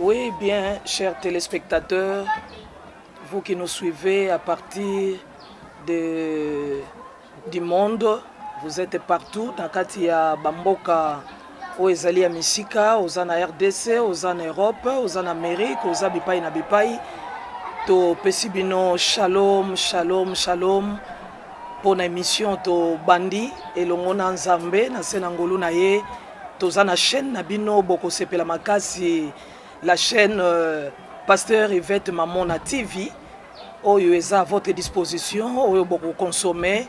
Oui, bien, chers téléspectateurs, vous qui nous suivez à partir du monde, vous êtes partout, dans Katia Bamboka, aux Ezali à Misika, aux en RDC, aux en Europe, aux en Amérique, aux Abipai na Bipai, to Pesibino, shalom, shalom, shalom, pour une émission to Bandi, et l'ongona Nzambe, na Senangolu na ye, to zana chaîne na bino boko sepela makasi. La chaîne Pasteur Yvette Mamona TV, oyo eza à votre disposition, oyo boko consommer,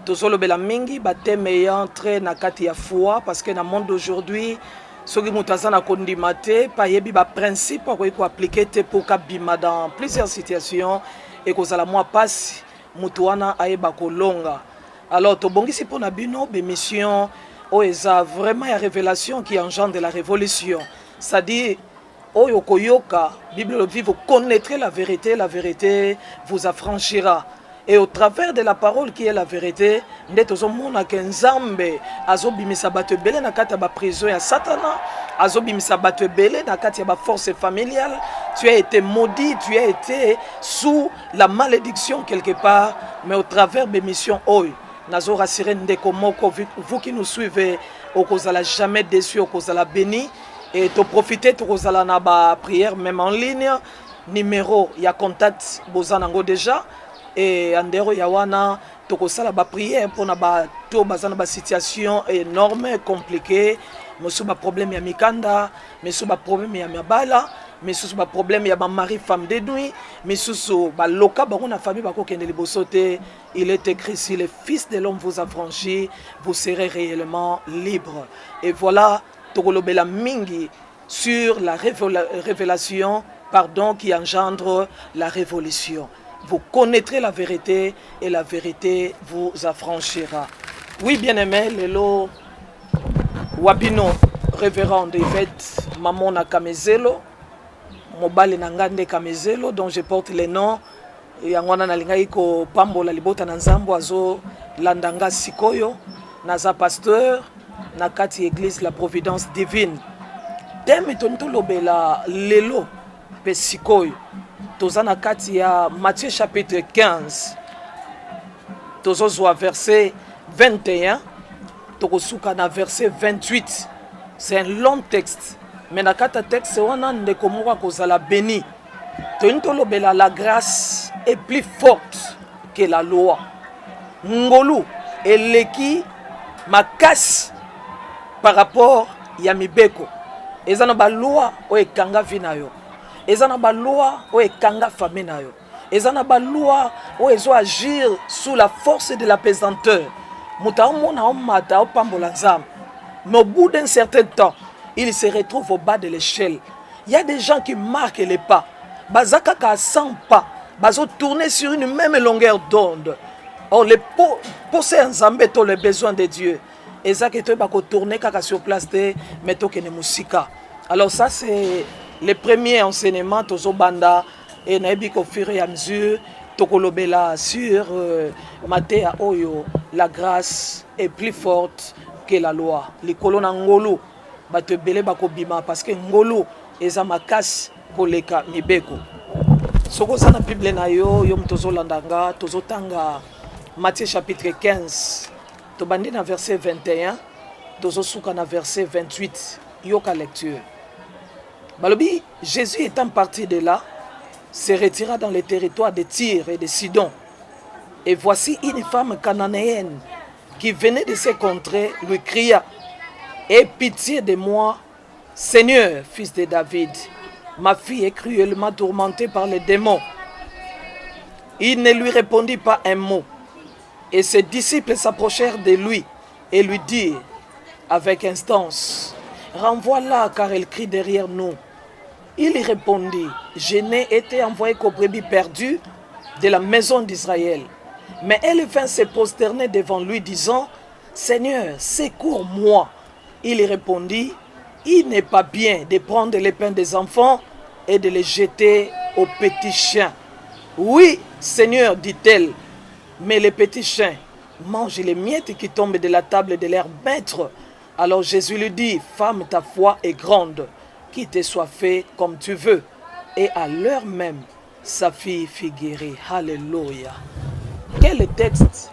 tozolo bela mingi bateme entre na kati ya foi parce que dans le monde d'aujourd'hui, soki mutaza na kondima te, pa yebi ba principe ko appliquer te pour kabima dans plusieurs situations et kozala moi passe mutu wana ayeba kolonga. Alors tobongisi pona bino be mission oyo eza vraiment ya révélation qui engendre la révolution. C'est-à-dire Oyo koyoka, Bible dit, vous connaîtrez la vérité vous affranchira. Et au travers de la parole qui est la vérité, ndetozomona ke Nzambe azobimisa bato ebele na kati ya ba prison ya Satana, azobimisa bato ebele na kati ya ba force familiale. Tu as été maudit, tu as été sous la malédiction quelque part, mais au travers des missions oyo nazo rassurer ndeko moko, vous qui nous suivez, okozala jamais déçu, okozala béni. Et tu profiter de la prière même en ligne, numéro, il y a contact bozanango déjà et andero yawana tokosala ba prière pour na ba to bazana ba situation énorme compliquée, monsieur ba problème ya mikanda, monsieur ba problème ya mabala, monsieur ba problème ya ba mari femme de nuit, monsieur ba loka ba na famille ba ko kende liboso te. Il est écrit si le fils de l'homme vous affranchit, vous serez réellement libre. Et voilà Togolobela mingi sur la révélation, qui engendre la révolution. Vous connaîtrez la vérité et la vérité vous affranchira. Oui, bien-aimé, Lelo Wabino, révérend Yvette Mamona Kamezelo, Mobile Nangande Kamezelo, dont je porte les noms. Yangwana Nalingaiko Pambola Libota Nanzambo Azo Landanga Sikoyo, Naza Pasteur. Na kati église la providence divine teme tonto lobela lelo pesikoyo toza na kati ya Matthieu chapitre 15 tozozwa verset 21 tokosuka na verset 28. C'est un long texte, mais na kati texte wana ndeko moko kozala béni. Tonto lobela la grâce est plus forte que la loi. Ngolu eleki makasi par rapport ya mibeko. Ezana ba loi o ekanga vinayo. Ezana ba loi o ekanga famille nayo. Ezana ba loi o ezo agir sous la force de la pesanteur. Mutaomona o mata o pambola nzam. Mais au bout d'un certain temps, il se retrouve au bas de l'échelle. Il y a des gens qui marquent les pas. Bazaka ka 100 pas. Bazo tourner sur une même longueur d'onde. Or les possèdent nzambe to les besoins de Dieu. Et ça qui est tourner sur place de métaux que musika. Alors ça c'est le premier enseignement tozo banda et naebi au fur et à mesure tokolobela sur Matthieu oyo la grâce est plus forte que la loi. Les colonna ngolo bato belé bako bima parce que ngolo eza makasi koleka mibeko. Soko sana Bible na yo tozo landanga tozo tanga Matthieu chapitre 15. Tobandi na verset 21, tozo suka na verset 28, yoka lecture. Balobi, Jésus étant parti de là, se retira dans les territoires de Tyr et de Sidon. Et voici une femme cananéenne qui venait de ces contrées lui cria: aie pitié de moi, Seigneur, fils de David. Ma fille est cruellement tourmentée par les démons. Il ne lui répondit pas un mot. Et ses disciples s'approchèrent de lui et lui dirent avec instance: renvoie-la car elle crie derrière nous. Il répondit: je n'ai été envoyé qu'aux brebis perdues de la maison d'Israël. Mais elle vint se prosterner devant lui, disant, Seigneur, secours-moi. Il répondit, il n'est pas bien de prendre les pains des enfants et de les jeter aux petits chiens. Oui, Seigneur, dit-elle, mais les petits chiens mangent les miettes qui tombent de la table de leur maître. Alors Jésus lui dit, femme, ta foi est grande, qu'il te soit fait comme tu veux. Et à l'heure même, sa fille fut guérie. Alléluia. Quel texte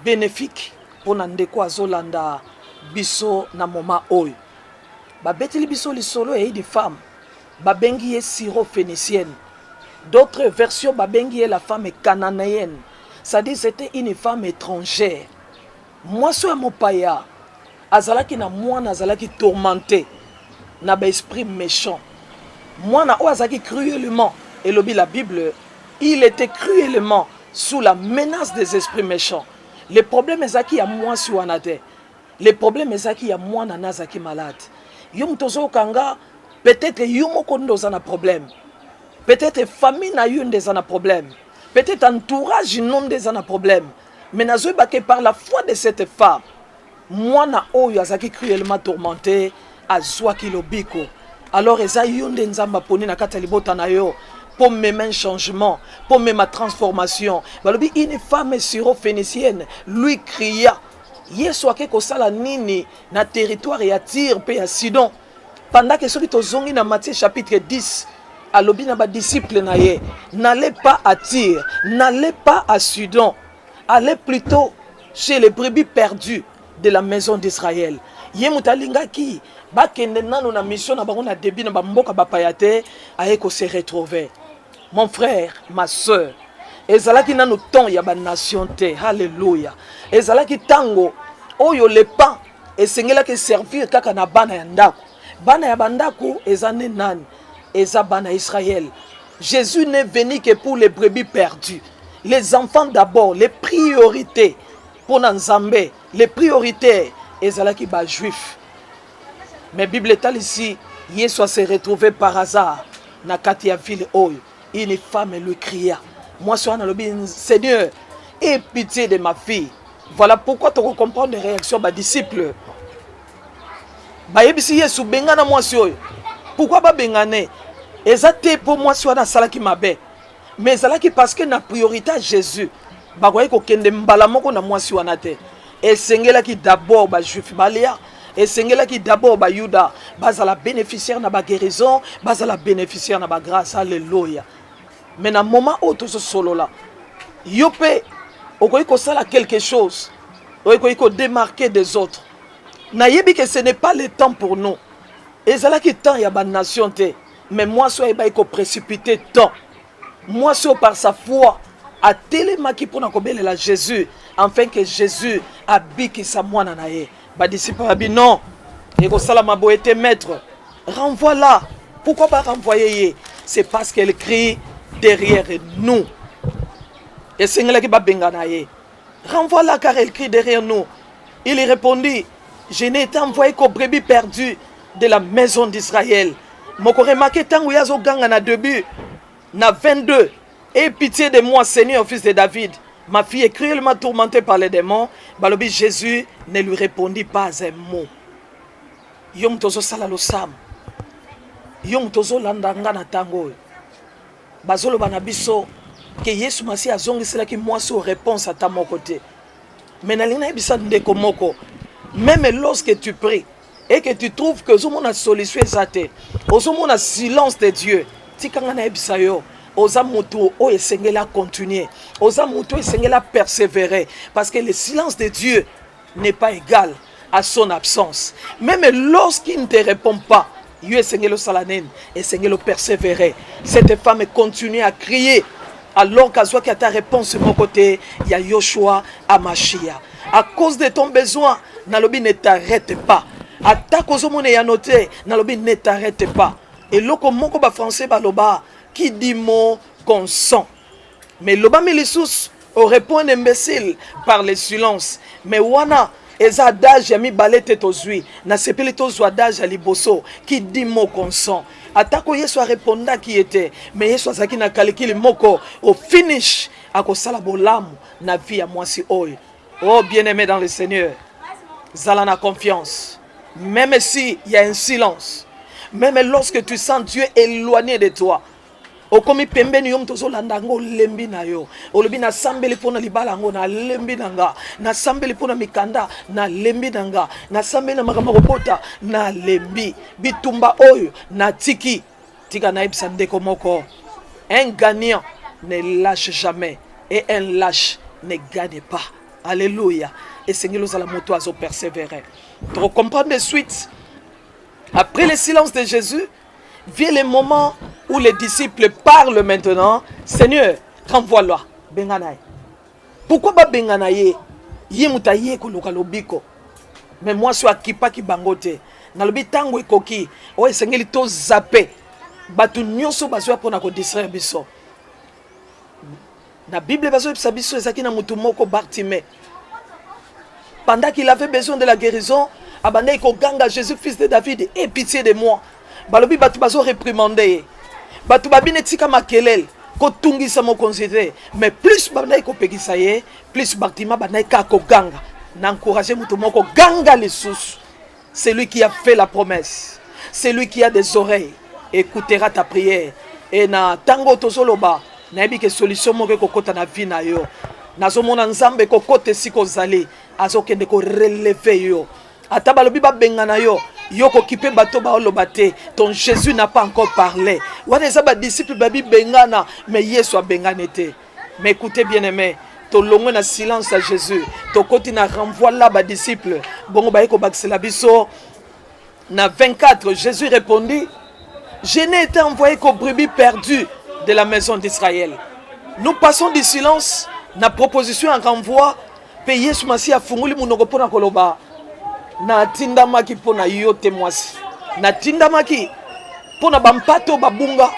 bénéfique pour Nandeko Azolanda biso na moma oyo. Babeteli biso lisolo et des femmes. Babengi syro-phénicienne. D'autres versions babengi la femme cananéenne. C'est-à-dire c'était une femme étrangère. Moi so ya mopaya azalaki na mwana azalaki tourmenté na ba esprit méchant. Mwana o azalaki cruellement et lobi la Bible, il était cruellement sous la menace des esprits méchants. Le problème est qu'il y a moi sur anate. Le problème est qu'il y a moi nanazaki malade. Yom tozo kanga peut-être yomo kondo zana problème. Peut-être famille na yun des ana problème. Peut-être entourage non des ana problème. Mais nazo bake par la foi de cette femme. Moi na oyo azaki cruellement tourmenté azwa kilobiko. Alors eza yonde nzamba poni na kata libota na yo. Pour même un changement, pour même ma transformation. Une femme syro-phénicienne lui cria, Yeswake kosala nini na territoire ya Tyr pe ya Sidon. Pendant que ceux qui tozongi na Matthieu chapitre 10, alobi na ba disciple na ye, n'allez pas à Tyr, n'allez pas à Sidon, allez plutôt chez les brebis perdus de la maison d'Israël. Ye mutalinga ki ba kende nanu na mission na bango na début na ba mboka ba payate aye ko se retrouver. Mon frère, ma soeur, ezalaki nanu ton ya ba nation te. Alléluia. Ezalaki tango oyo le pain esengelaki servir kaka na bana ya ndako. Bana ya bandako ezane nani? Eza bana Israël. Jésus n'est venu que pour les brebis perdus. Les enfants d'abord, les priorités pour Nzambe, les priorités ezalaki ba juif. Mais Bible est ici, Yeshua s'est retrouvé par hasard na kati ya ville oyo. Une femme lui cria, moi sur un Seigneur, aie pitié de ma fille. Voilà pourquoi tu comprends les réactions des disciples. Bayebisi Yesu bengana moi sur. Pourquoi ba bengane? Ezate pour moi sur na salaki mabe. Mais salaki parce que na priorité à Jésus. Ba koye ko kende mbala moko na moi sur na te. Et sengela ki d'abord ba juif balia. Et sengela ki d'abord ba Yuda. Bazala bénéficiaire na ba guérison, bazala bénéficiaire na ba grâce. Alléluia. Mais dans le moment où tout ce solo là, yopé, okoyiko sala quelque chose, okoyiko démarquer des autres. Nayebi que ce n'est pas le temps pour nous. Et c'est là qui temps y a ba nation te. Mais moi so eba iko précipiter temps. Moi so par sa foi a télémaki pour nakobele la Jésus, afin que Jésus habite sa mwana na ye. Ba disciple abi non. Eko sala mabo était maître. Renvoie là. Pourquoi pas renvoyer? C'est parce qu'elle crie derrière nous. Et c'est là qui va benganaye. Renvoie-la car elle crie derrière nous. Il répondit, je n'ai été envoyé qu'aux brebis perdues de la maison d'Israël. Moko remarqué tant où yazo ganga na début, na 22. Aie pitié de moi, Seigneur, fils de David. Ma fille est cruellement tourmentée par les démons. Balobi Jésus ne lui répondit pas un mot. Yom tozo salalo sam. Yom tozo landanga na tango. Bazolo banabiso que Yesu Masi azongisela ki moi sur réponse à ta mon côté. Mais nalina ebisa ndeko moko. Même lorsque tu pries et que tu trouves que zo mona solution ezate, ozo mona silence de Dieu, tikanga na ebisa yo, oza mutu o esengela continuer, oza mutu esengela persévérer parce que le silence de Dieu n'est pas égal à son absence. Même lorsqu'il ne te répond pas, Dieu esengelo salanen, esengelo persévérer. Cette femme continue à crier. Alors qu'à soit qu'il y a ta réponse de mon côté, il y a Yoshua Amashia. À cause de ton besoin, Nalobi ne t'arrête pas. À ta cause mon est noté, Nalobi ne t'arrête pas. Et loko moko ba français ba loba qui dit mot consent. Mais loba melissus au répond imbécile par le silence. Mais wana eza adage ya mibale te tozwi na sepeli tozwa adage ya liboso qui dit mot consent. atako Yesu répondra qui était mais Yesu azaki na calcul moko au finish akosala bolamu na vie ya mwasi oyo. Oh bien-aimé dans le Seigneur, zala na confiance, même si il y a un silence, même lorsque tu sens Dieu éloigné de toi. Okomi pembeni yom tozo landango lembi na yo. Olobi na sambeli pona libala ngo na lembi nanga. Na sambeli pona mikanda na lembi nanga. Na sambeli na makamokopota na lembi. Bitumba oyo na tiki. Tika na ibsande komoko. Un gagnant ne lâche jamais. Et un lâche ne gagne pas. Alléluia. Et Seigneur nous allons moto azo persévérer. Pour comprendre de suite. Après le silence de Jésus, vient le moment où les disciples parlent maintenant. Seigneur, renvoie-le. Benganaye. Pourquoi pas Benganaye? Yemutaye koloka lobiko. Mais moi je suis akipa ki bangote. Na lobi tango ekoki. O esengeli to zappé. Batu nyonso bazwa pona ko distraire biso. Na Bible bazwa biso ezaki na mutu moko Bartimée. Pendant qu'il avait besoin de la guérison, abandé ko ganga Jésus fils de David, aie pitié de moi. Balobi batu bazo réprimander. Batu babine tika makelel ko tungisa mo considérer, mais plus bandai ko pegisa ye, plus Bartima bandai ka ko ganga. N'encourager mutu moko ganga les sous. C'est lui qui a fait la promesse. C'est lui qui a des oreilles. Écoutera ta prière. Et na tango tozoloba, na ebi ke solution moko ko kota na vie na yo. Nazo mona nzambe ko kote siko zali, azo kende ko relever yo. Ata balobi ba bengana yo. Yoko kipe bato ba olobate, ton Jésus n'a pas encore parlé. Wana ezaba disciple babi bengana, mais Yesu a benganete. Mais écoutez bien-aimé, to longo na silence à Jésus, to koti na renvoie là ba disciple. Bongo ba eko baksela biso. Na 24, Jésus répondit, je n'ai été envoyé qu'aux brebis perdues de la maison d'Israël. Nous passons du silence, na proposition en renvoi, payer Yesu masi a funguli munoko pona koloba. Na tindamaki pona yote mwasi. Na tindamaki pona bampato babunga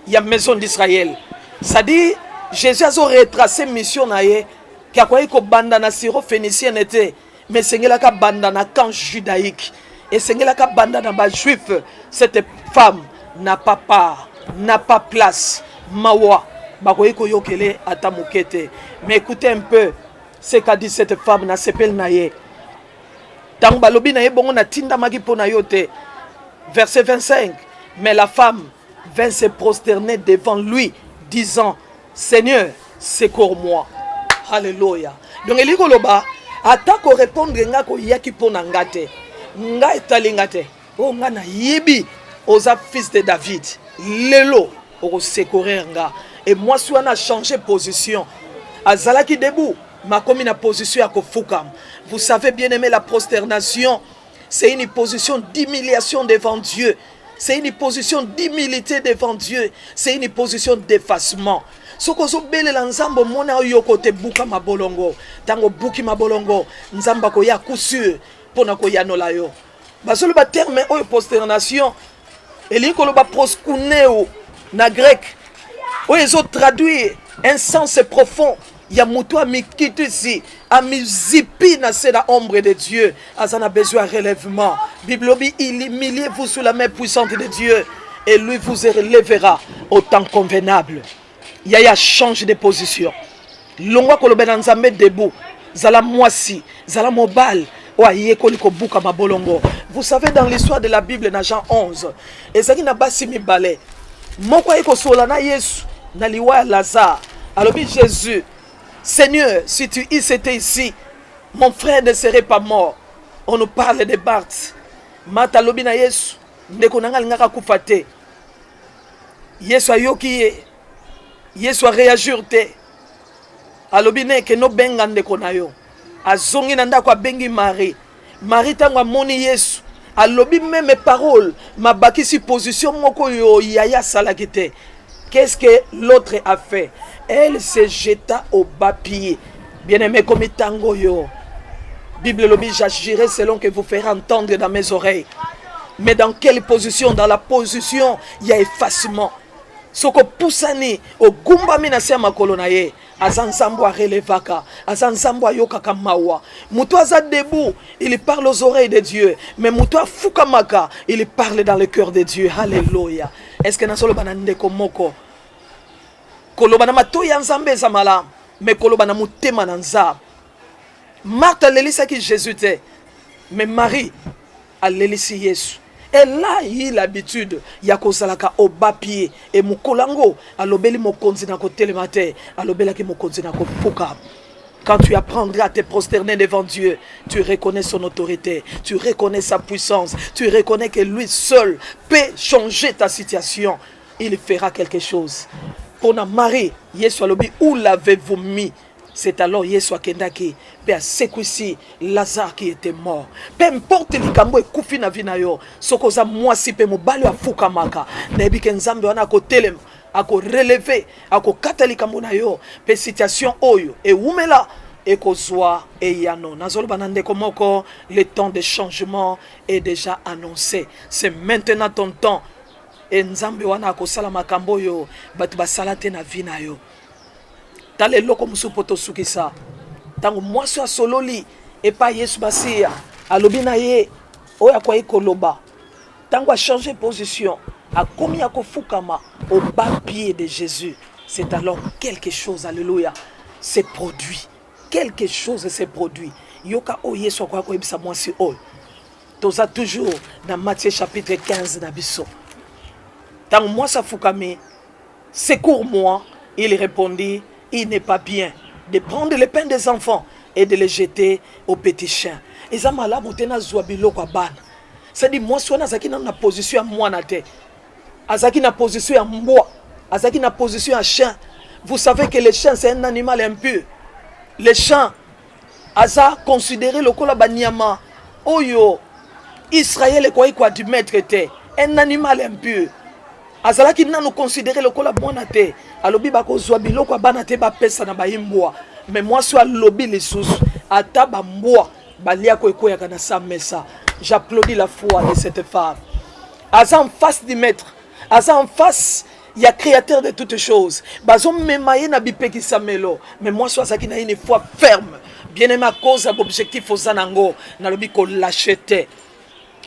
ya maison d'Israël. Ça dit, Jésus a retracé mission na ye. Kia kwa ko banda na siro phénicien était. Mais sengela ka banda na camp judaïque. Et sengela ka banda na ba juif. Cette femme n'a pas part, n'a pas place. Mawa. Bakoye ko yokele ata mukete. Mais écoutez un peu ce qu'a dit cette femme na sepel na ye. Tant balobi na ye bongo na tinda maki pona yote. Verset 25. Mais la femme vint se prosterner devant lui, disant, Seigneur, secours-moi. Alléluia. Donc eliko loba, atako répondre nga ko yaki pona ngate. Nga etali ngate. O nga na yebi oza fils de David. Lelo o secourir nga. Et moi soit na changé position. Azalaki debout. Ma comme une position à Kofukam. Vous savez bien aimer la prosternation. C'est une position d'humiliation devant Dieu. C'est une position d'humilité devant Dieu. C'est une position d'effacement. Sokozo bele la nzambo mona yoko te buka mabolongo. Tango buki mabolongo. Nzamba ko ya kusur. Pona ko ya nola yo. Basolo ba terme oyo prosternation. Eli ko lo ba proskuneo na grec. Oyo ezo traduire un sens profond. Ya mutu amikiti ici, amizipi na c'est la ombre de Dieu. Azana besoin de relèvement. Biblobi, il humiliez-vous sous la main puissante de Dieu et lui vous relèvera au temps convenable. Yaya change de position. Longwa kolobena nzambe debout. Zala mwasi, zala mobile. Vous savez dans l'histoire de la Bible dans Jean 11, ezaki na basi mibale. Moko eko solana Yesu na liwa Lazare. Alors Jésus, Seigneur, si tu étais ici, mon frère ne serait pas mort. On nous parle de Barth. Mata lobi na Yesu, ndeko nanga lingaka kufate. Yesu ayoki, Yesu a réagir te. Alobi ne ke no benga ndeko na yo. Azongi na ndako bengi Marie. Marie tango moni Yesu. Alobi même parole, ma bakisi position moko yo yaya salakite. Qu'est-ce que l'autre a fait? Elle se jeta au bas-pied. Bien-aimé comme tango yo. Bible lobi, j'agirai selon que vous ferez entendre dans mes oreilles. Mais dans quelle position? Dans la position, il y a effacement. Soko poussani, au gumba minase makolo na ye. Azanzambo a relevaka, Azanzambo a yokaka mawa. Muto aza debout, il parle aux oreilles de Dieu. Mais Muto a fukamaka, il parle dans le cœur de Dieu. Alléluia. Est-ce que nasolo banande komoko? Kolobana matoya nzambe zamala, mais kolobana mutema nanza. Marthe a l'élisa qui Jésus était, mais Marie a l'élisi Yesu. Elle a eu l'habitude ya kozalaka au bas pied et mukolango alobeli mokonzi na ko telemate alobela ki mokonzi na ko fuka. Quand tu apprendras à te prosterner devant Dieu, tu reconnais son autorité, tu reconnais sa puissance, tu reconnais que lui seul peut changer ta situation. Il fera quelque chose. Pour Marie, Yesu alobi où l'avez-vous mis? C'est alors Yesu akendaki pe asekwisi Lazare qui était mort. Peu importe likambo ekufi na vie na yo, sokoza mwasi pe mobali afukamaka. Na ebike nzambe wana ko telem, ako relever, ako kata likambo na yo, pe situation oyo e umela ekozwa eyano. Nazolo banande komoko, le temps de changement est déjà annoncé. C'est maintenant ton temps. Et nzambe wana ko sala makambo yo, batu basala te na vie na yo. Tale loko musupoto sukisa. Tango mwasi asololi epa Yesu basia. Alobi na ye oya kwa ekoloba. Tango a changé position, a commis à kofukama au bas pied de Jésus. C'est alors quelque chose, alléluia, c'est produit. Quelque chose s'est produit. Yoka o Yesu kwa ko ebisa mwasi o. Toza toujours dans Matthieu chapitre 15 na biso. Tango mwasi afukami, secours-moi, il répondit. Il n'est pas bien de prendre le pain des enfants et de les jeter aux petits chiens. Et ça m'a là motena zuabilo kwa ban. C'est-à-dire moi soit nazaki na position à moi na te. Azaki na position à moi. Azaki na position à chien. Vous savez que le chien c'est un animal impur. Le chien aza considéré le kola banyama. Oyo Israël quoi du maître te. Un animal impur. Azalaki nanu considérer le kola bona te. Alobi bako zwa biloko bana te ba pesa na bayimbwa. Mais moi so alobi lisusu ata ba mbwa balia ko ekoyaka na sa mesa. J'applaudis la foi de cette femme. Aza en face du maître, aza en face il y a créateur de toutes choses. Bazo memaye na bipeki samelo. Mais moi so azaki na une foi ferme. Bien aimé à cause de l'objectif aux anango na lobi ko l'acheter.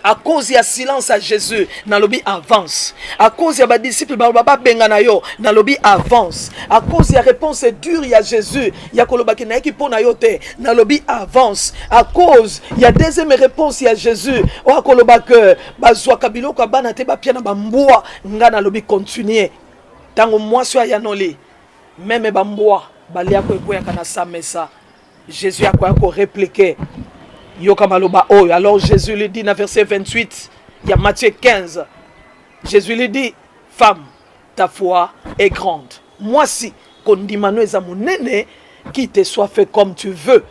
À cause il y a silence à Jésus, Nalobi avance. À cause il y a des disciples, Baba Benganayo, Nalobi avance. À cause il y a réponse dure, il y a Jésus, il y a Kolobaki Naiki Ponayote, Nalobi avance. À cause il y a deuxième réponse, il y a Jésus. O Kolobake, Bazwa Kabilo Kabanate Bapiana Bamboa, Nga Nalobi continuer. Tango moi soit Yanoli, même Bamboa, Balia Koya Kanasa Mesa. Jésus a quoi répliquer. Alors Jésus lui dit dans verset 28, il y a Matthieu 15. Jésus lui dit, femme, ta foi est grande. Moi si, kondimano ezamunene, qui te soit fait comme tu veux.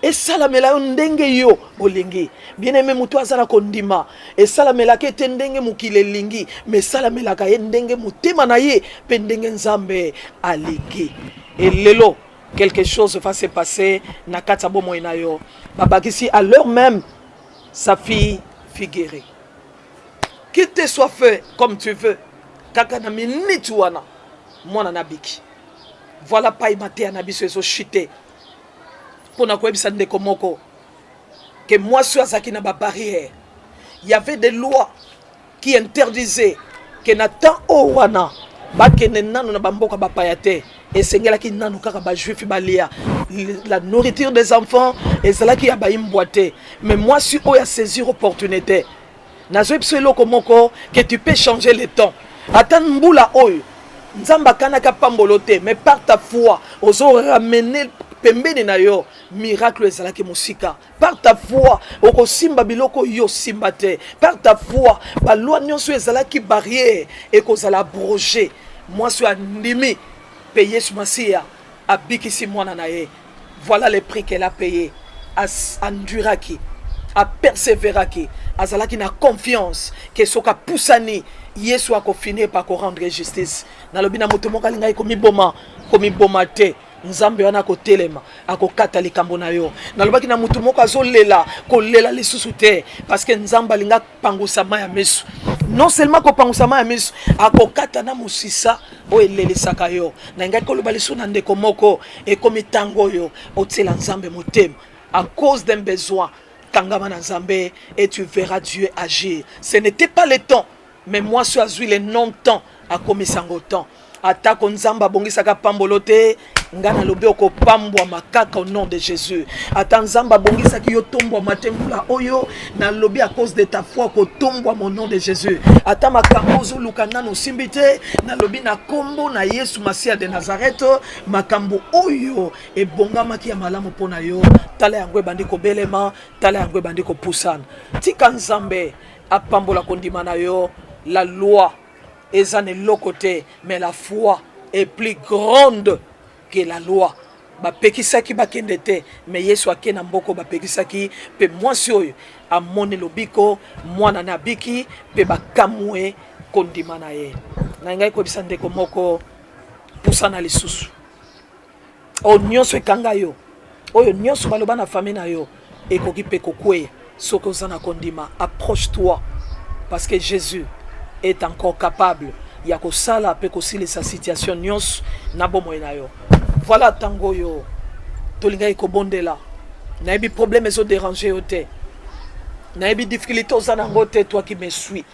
Et ça la mela ndenge yo olingi. Bien aimé mutu azala kondima. Et ça la mela ke tendenge mukile lingi. Mais ça la mela ka ndenge mutema na ye pendenge nzambe aliki. Et lelo quelque chose va se passer na katabo moinayo. Babakisi à l'heure même sa fille guérie. Qu'il te soit fait comme tu veux. Kaka na minute wana mwana nabiki. Voilà pas imate anabiso ezo chité. Pour na kwebisa ndeko moko que moi sur azaki na ba barrière. Il y avait des lois qui interdisaient que Nathan Owana bakene nanu na bamboka bapayate et sengela ki nanu kaka ba juif balia la nourriture des enfants et cela qui a ba imboité. Mais moi sur oya saisir opportunité. Nazo pselo komoko que tu peux changer le temps. Atan mbula oyo nzamba kanaka pambolote mais par ta foi ozo ramener pembeni na yo miracle ezalaki musika. Par ta foi oko simba biloko yo simba te. Par ta foi ba loi nyonso ezalaki barrière et kozala abroger. Moi suis andimi payer ce masia abikisi mwana na ye. Voilà le prix qu'elle a payé. As enduraki, a persévéraki, azalaki na confiance que soka poussani Yesu a finir par rendre justice. Nalobi na moto moka linga komi boma te. Nzambe wana ko telema akokata likambo na yo. Nalobaki na mutu moko azolela kolela lisusu te parce que nzamba linga pangusa maya mesu. non seulement ko pangusama ya miso akokata na musisa o elelisaka yo na ngai koloba liso na ndeko moko ekomi tango yo otela nzambe motema à cause d'un besoin tangama na nzambe et tu verras Dieu agir. Ce n'était pas le temps, mais moi je suis le non temps à komisango temps. Atako nzamba bongisaka pambolote ngana lobe oko pambwa makaka au nom de Jésus. Ata nzamba bongisaki yo tombwa matengula oyo na lobi à cause de ta foi ko tombwa mon nom de Jésus. Ata makambo zo lukana no simbite na lobi na kombo na Yesu Masia de Nazareth makambo oyo e bongama ki ya malamu pona yo tala yango bandiko belema tala yango bandiko pusana. Tika nzambe apambola kondima na yo la loi ezane lokote mais la foi est plus grande que la loi. Bapekisaki bakendete mais Yesu akena mboko bapekisaki pe mwasi oyo amone lobiko mwana na biki pe bakamwe kondima na ye. Na ngai ko bisande ko moko pusana lisusu. O nyonso ekanga yo. Oyo nyonso baloba na famille na yo ekoki pe kokwe soko zana kondima. Approche-toi parce que Jésus est encore capable ya kosala pe kosili sa situation nyonso na bomoy na yo. Voilà tango yo tolinga ekobondela na ebi problème ezo déranger yo te na ebi difficulté ozana ngo te toi qui me suis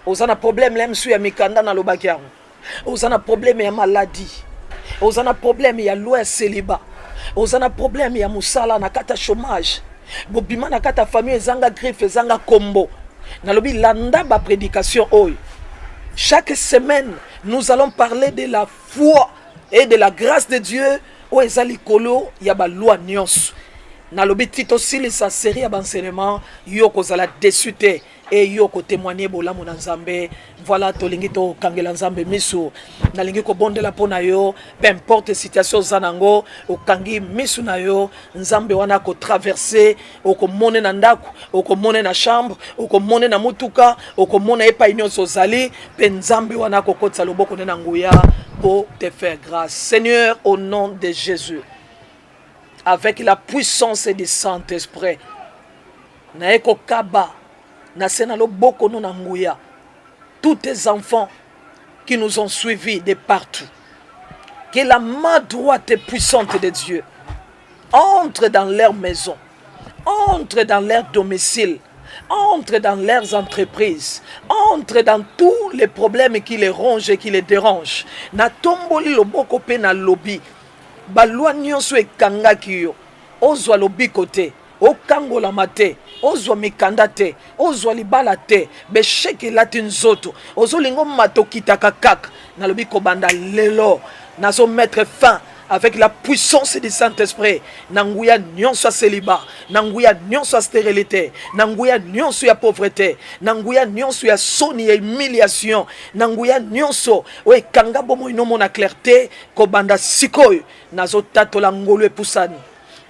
ozana problème lem su ya mikanda na lobaki yango ozana problème ya maladie ozana problème ya loi ya célibat ozana problème ya musala na kata chômage bobima na kata famille ezanga griffe ezanga kombo na lobi landa ba prédication oyo. Chaque semaine nous allons parler de la foi et de la grâce de Dieu o ezali kolo ya ba loi nyonso na lobi tito sili sa série ya enseignement yo kozala déçu te et yo ko témoigner bolamu na nzambe. Voilà tolingi to kangela nzambe misu na lingi ko bondela pona yo peu importe situation zanango okangi misu na yo nzambe wana ko traverser oko mone na ndako oko mone na chambre oko mone na mutuka oko mone epa nyonso zali pe nzambe wana ko kotsa loboko na nguya pour te faire grâce. Seigneur, au nom de Jésus, avec la puissance du Saint-Esprit, na eko kaba na sena loboko no na nguya tous tes enfants qui nous ont suivis de partout, que la main droite et puissante de Dieu entre dans leur maison, entre dans leur domicile, entre dans leurs entreprises, entre dans tous les problèmes qui les rongent et qui les dérangent. Na tomboli loboko pe na lobi balwa nyonso ekangaki yo ozwa lobi kote okangola mate ozwa mikanda te ozwa libala te besheke lati nzoto ozolingo matokitaka kaka na lobi kobanda lelo nazo mettre fin avec la puissance du Saint-Esprit nanguya nyonso célibat nanguya nyonso stérilité nanguya nyonso ya pauvreté nanguya nyonso ya soni ya humiliation nanguya nyonso o ekanga bomo inomo na clarté kobanda sikoyo nazo tatola ngolo epusani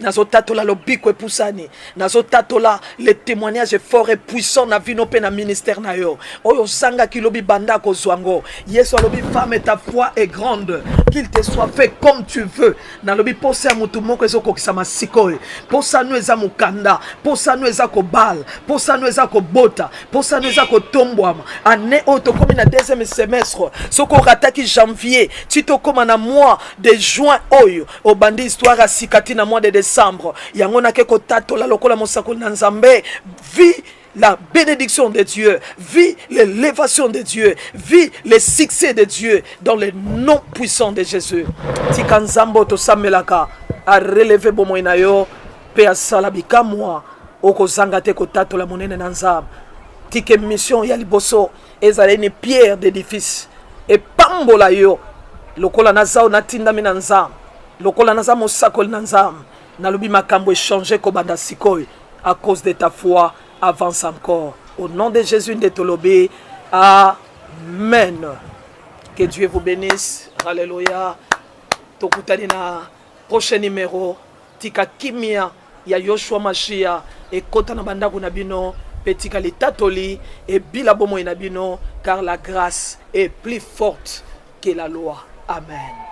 nazo tatola lobiko epusani nazo tatola les témoignages forts et puissants na vino pe na ministère na yo oyo sanga kilobi banda ko zwango Yesu alobi femme ta foi est grande qu'il te soit fait comme tu veux na lobi posa mutu moko ezoko kisama sikoyo posa no eza mukanda posa no eza ko bal posa no eza ko bota posa no eza ko tombwama ane oto komi na deuxième semestre soko rataki janvier tito koma na mois de juin oyo obandi histoire a sikati na mois de décembre yango na ke ko tatola lokola mosakoli na nzambe vie la bénédiction de Dieu, vis l'élévation de Dieu, vis le succès de Dieu dans le nom puissant de Jésus. Tikanzambo to samelaka a relevé bomoina yo pe asalabika moi okozanga te ko tatola monene na nzamba. Tike mission ya liboso ezala une pierre d'édifice et pambola yo lokola nazao natinda mina nzamba lokola naza mosakoli na nzamba nalobi makambo échanger ko banda sikoy à cause de ta foi. Avance encore. Au nom de Jésus de Tolobé. Amen. Que Dieu vous bénisse. Alléluia. Tokutani na prochain numéro. Tika kimia ya Yoshua Mashia. Et kota na banda kuna bino. Petika li tatoli. Et bila bomo inabino. Car la grâce est plus forte que la loi. Amen.